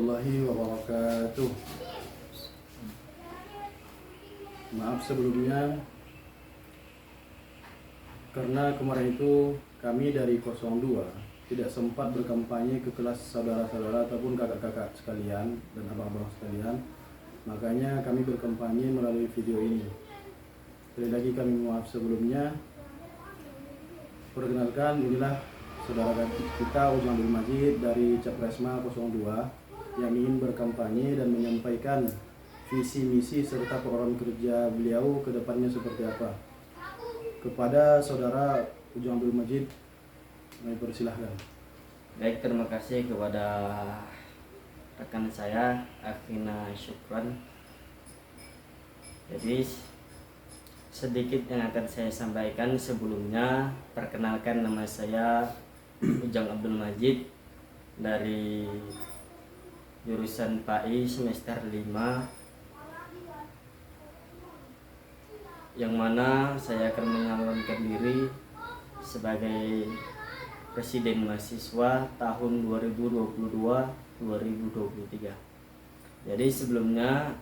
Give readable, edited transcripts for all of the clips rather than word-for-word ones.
warahmatullahi wabarakatuh. Maaf sebelumnya karena kemarin itu kami dari 02 tidak sempat berkampanye ke kelas saudara-saudara ataupun kakak-kakak sekalian dan abang-abang sekalian. Makanya kami berkampanye melalui video ini. Sekali lagi kami maaf sebelumnya. Perkenalkan, inilah saudara kita Ujang Abdul Majid dari Capresma 02 yang ingin berkampanye dan menyampaikan visi misi serta program kerja beliau ke depannya seperti apa. Kepada saudara Ujang Abdul Majid, kami persilahkan. Baik, terima kasih kepada rekan saya Akhina Syukran. Jadi sedikit yang akan saya sampaikan sebelumnya, perkenalkan nama saya Ujang Abdul Majid dari jurusan PAI semester 5, yang mana saya akan menyalonkan diri sebagai Presiden Mahasiswa tahun 2022-2023. Jadi sebelumnya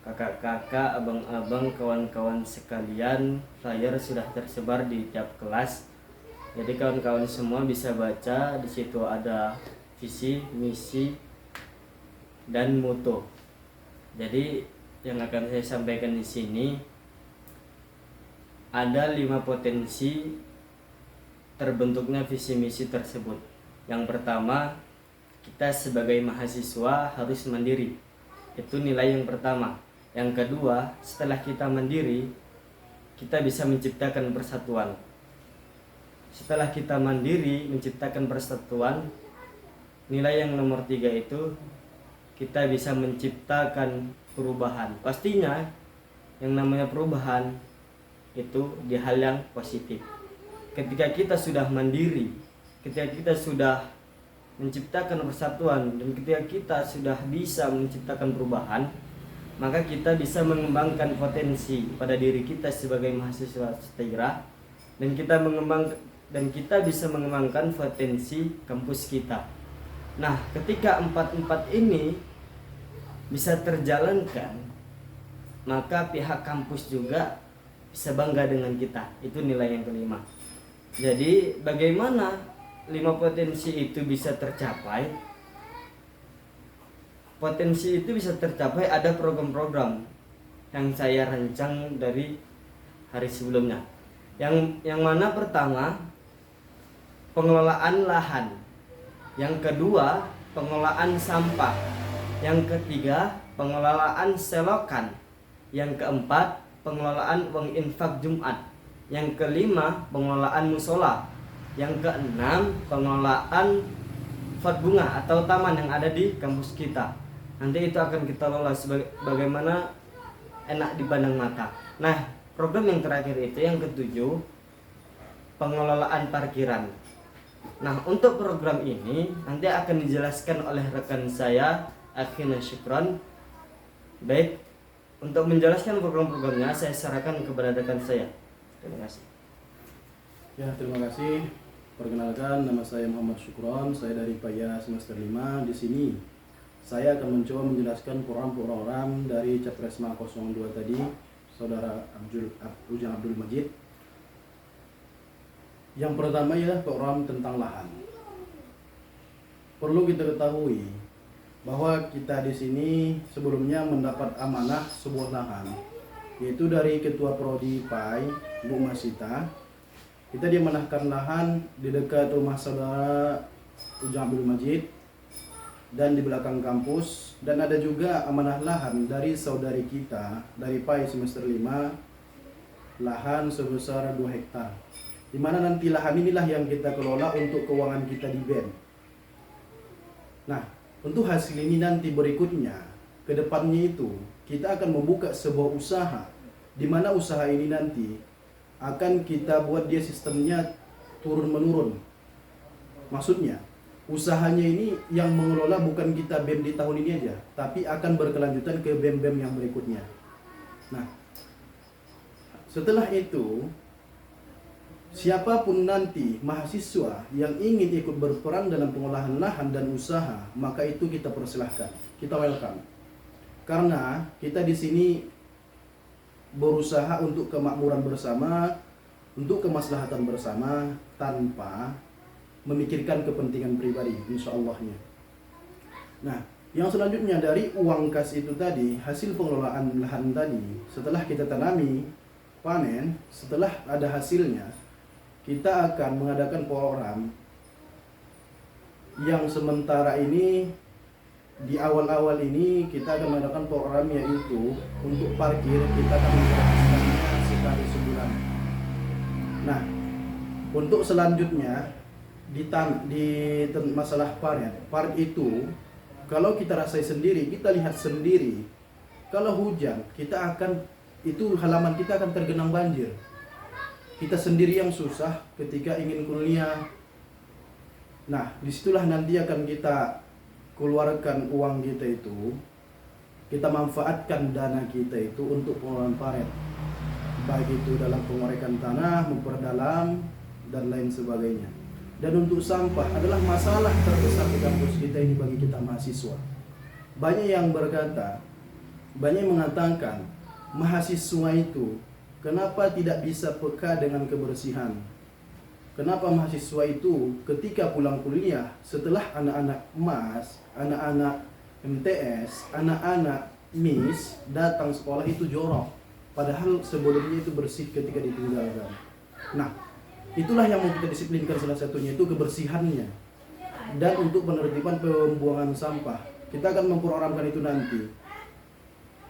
kakak-kakak, abang-abang, kawan-kawan sekalian, flyer sudah tersebar di tiap kelas. Jadi kawan-kawan semua bisa baca, di situ ada visi, misi, dan moto. Jadi yang akan saya sampaikan di sini ada 5 potensi terbentuknya visi misi tersebut. Yang pertama, kita sebagai mahasiswa harus mandiri. Itu nilai yang pertama. Yang kedua, setelah kita mandiri, kita bisa menciptakan persatuan. Setelah kita mandiri menciptakan persatuan, nilai yang nomor 3 itu kita bisa menciptakan perubahan. Pastinya yang namanya perubahan itu di hal yang positif. Ketika kita sudah mandiri, ketika kita sudah menciptakan persatuan, dan ketika kita sudah bisa menciptakan perubahan, maka kita bisa mengembangkan potensi pada diri kita sebagai mahasiswa setirah, dan kita bisa mengembangkan potensi kampus kita. Nah, ketika 4 ini bisa terjalankan, maka pihak kampus juga bisa bangga dengan kita. Itu nilai yang kelima. Jadi bagaimana 5 potensi itu bisa tercapai? Potensi itu bisa tercapai, ada program-program yang saya rancang dari hari sebelumnya. Yang mana pertama, pengelolaan lahan. Yang kedua, pengelolaan sampah. Yang ketiga, pengelolaan selokan. Yang keempat, pengelolaan uang infak Jumat. Yang kelima, pengelolaan musola. Yang keenam, pengelolaan pot bunga atau taman yang ada di kampus kita. Nanti itu akan kita lola bagaimana enak dipandang mata. Nah, program yang terakhir itu yang ketujuh, pengelolaan parkiran. Nah, untuk program ini nanti akan dijelaskan oleh rekan saya Akhina Syukran. Baik, untuk menjelaskan program-programnya saya serahkan kepada rekan saya. Terima kasih. Ya, terima kasih. Perkenalkan, nama saya Muhammad Syukron. Saya dari PAI semester 5. Di sini saya akan mencoba menjelaskan program-program dari Capresma 02 tadi, saudara Ujang Abdul Majid. Yang pertama ialah program tentang lahan. Perlu kita ketahui bahwa kita di sini sebelumnya mendapat amanah sebuah lahan, yaitu dari Ketua Prodi PAI, Bu Masita. Kita diamanahkan lahan di dekat rumah saudara Ujang Abdul Majid dan di belakang kampus, dan ada juga amanah lahan dari saudari kita dari PAI semester 5, lahan sebesar 2 hektar. Di mana nanti lahan inilah yang kita kelola untuk keuangan kita di BEN. Nah, untuk hasil ini nanti berikutnya, ke depannya itu kita akan membuka sebuah usaha, di mana usaha ini nanti akan kita buat dia sistemnya turun-menurun. Maksudnya, usahanya ini yang mengelola bukan kita BEM di tahun ini aja, tapi akan berkelanjutan ke BEM-BEM yang berikutnya. Nah, setelah itu siapapun nanti mahasiswa yang ingin ikut berperan dalam pengolahan lahan dan usaha, maka itu kita persilahkan, kita welcome. Karena kita di sini berusaha untuk kemakmuran bersama, untuk kemaslahatan bersama, tanpa memikirkan kepentingan pribadi, insya Allahnya. Nah, yang selanjutnya dari uang kas itu tadi, hasil pengelolaan lahan tadi, setelah kita tanami, panen, setelah ada hasilnya, kita akan mengadakan program yang sementara ini, di awal-awal ini kita akan mengadakan program, yaitu untuk parkir kita akan menggratiskannya sekali sebulan. Nah, untuk selanjutnya di masalah panen itu, kalau kita rasai sendiri, kita lihat sendiri, kalau hujan kita akan, itu halaman kita akan tergenang banjir. Kita sendiri yang susah ketika ingin kuliah. Nah, disitulah nanti akan kita keluarkan uang kita itu, kita manfaatkan dana kita itu untuk pengelolaan panen, baik itu dalam pengorekan tanah, memperdalam, dan lain sebagainya. Dan untuk sampah adalah masalah terbesar di kampus kita ini bagi kita mahasiswa. Banyak yang berkata, banyak yang mengatakan, mahasiswa itu kenapa tidak bisa peka dengan kebersihan? Kenapa mahasiswa itu ketika pulang kuliah, setelah anak-anak MAS, anak-anak MTS, anak-anak MIS datang sekolah itu jorok, padahal sebelumnya itu bersih ketika ditinggalkan. Nah, itulah yang mau kita disiplinkan, salah satunya itu kebersihannya. Dan untuk penertiban pembuangan sampah, kita akan memprogramkan itu nanti.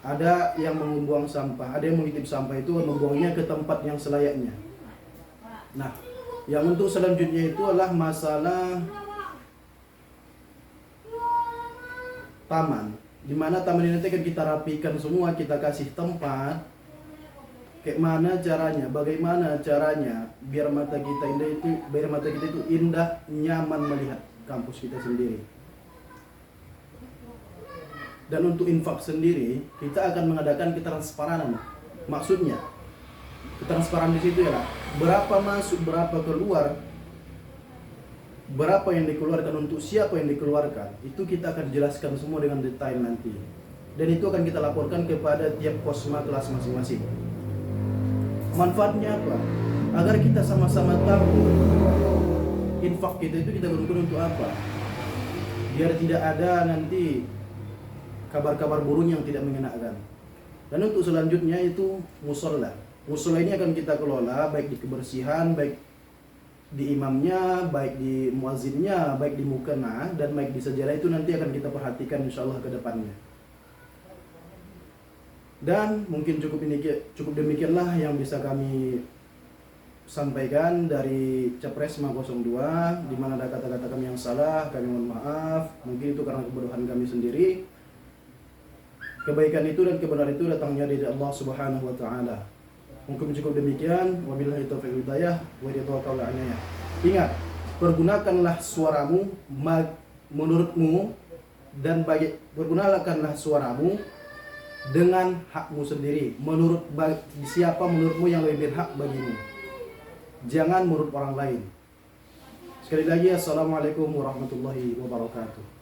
Ada yang membuang sampah, ada yang menitip sampah, itu membuangnya ke tempat yang selayaknya. Nah, yang untuk selanjutnya itu adalah masalah taman, dimana taman ini kan kita rapikan semua, kita kasih tempat. Kayak mana caranya, bagaimana caranya biar mata kita itu indah, nyaman melihat kampus kita sendiri. Dan untuk infak sendiri, kita akan mengadakan ketransparanan. Maksudnya, ketransparan di situ ya, berapa masuk, berapa keluar, berapa yang dikeluarkan, untuk siapa yang dikeluarkan, itu kita akan jelaskan semua dengan detail nanti. Dan itu akan kita laporkan kepada tiap posma kelas masing-masing. Manfaatnya apa? Agar kita sama-sama tahu infak kita itu kita gunakan untuk apa, biar tidak ada nanti kabar-kabar burung yang tidak mengenakan. Dan untuk selanjutnya itu musola. Musola ini akan kita kelola baik di kebersihan, baik di imamnya, baik di muazzinnya, baik di mukena, dan baik di sejarah, itu nanti akan kita perhatikan insyaallah ke depannya. Dan mungkin cukup demikianlah yang bisa kami sampaikan dari Capres 502. Di mana ada kata-kata kami yang salah, kami mohon maaf. Mungkin itu karena kebodohan kami sendiri. Kebaikan itu dan kebenaran itu datangnya dari Allah Subhanahu wa taala. Mungkin cukup demikian. Wabillahi taufiq hidayah wa tawakkalna 'alaihi. Ingat, pergunakanlah suaramu menurutmu, dan pergunakanlah suaramu dengan hakmu sendiri, menurut siapa menurutmu yang lebih berhak bagimu. Jangan menurut orang lain. Sekali lagi, assalamualaikum warahmatullahi wabarakatuh.